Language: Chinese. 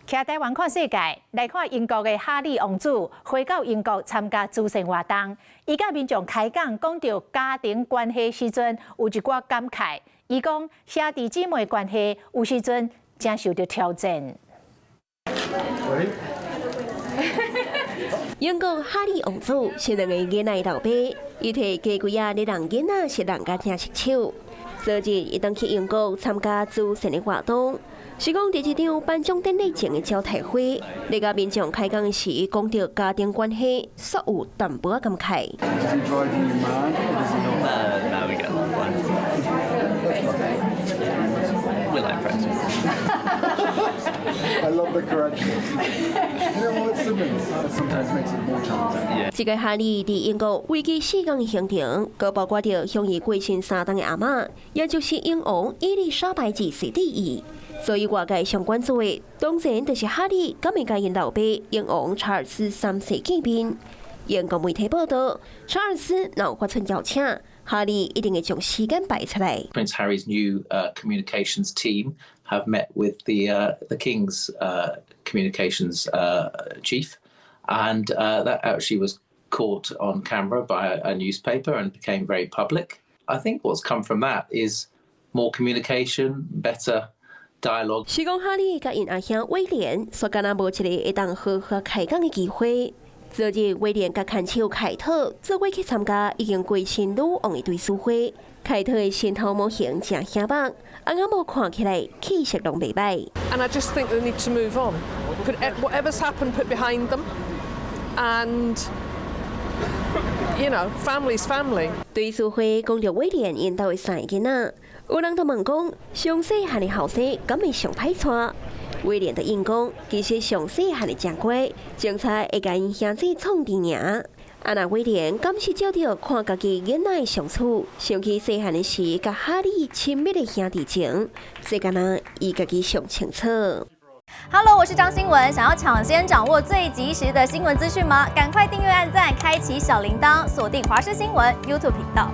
徛台湾看世界，来看英国的哈利王子回到英国参加慈善活动。伊甲民众开讲，讲到家庭关系时阵，有一寡感慨。伊讲兄弟姊妹关系有时阵正受到挑战。英国哈利王子是两个囡仔的老爸，伊摕家几啊，咧让囡仔是人家听失手。昨日伊当去英国参加慈善的活动。 是讲伫一场颁奖典礼前的招待会，咧甲民众开讲时，讲到家庭关系，煞有淡薄仔感慨。We're like friends. I love the correction. You know what, Simmons sometimes makes it more challenging. 这个哈利伫英国为期4天的行程，佮包括着向伊过身3档的阿嬷，也就是英王伊丽莎白二世第二。 所以外界上关注的，当然就是哈利敢会甲因老爸英王查尔斯3世见面。英国媒体报道，查尔斯若发出邀请，哈利一定会将时间排出来。Prince Harry's new communications team have met with the King's communications chief, and that actually was caught on camera by a newspaper and became very public. I think what's come from that is more communication, better. 是讲哈利甲因阿兄威廉，说敢若无一个会当好好开讲的机会。昨日威廉甲看守凯特做伙去参加已经过身女王的追思会。凯特的身头模型正显白，阿眼毛看起来气色拢袂歹。And I just think they need to move on. Whatever's happened, put behind them, and you know, family's family. 追思会讲到威廉因兜的3个囡仔。 有人就问讲，上细汉的后生敢会上歹带？威廉就应讲，其实上细汉的正乖，精彩会甲因兄弟创治尔。啊，那威廉敢是照着看家己囡仔的相处，想起细汉的时，甲哈利亲密的兄弟情，这敢若伊家己上清楚。Hello， 我是张新文。想要抢先掌握最及时的新闻资讯吗？赶快订阅、按赞、开启小铃铛，锁定华视新闻 YouTube 频道。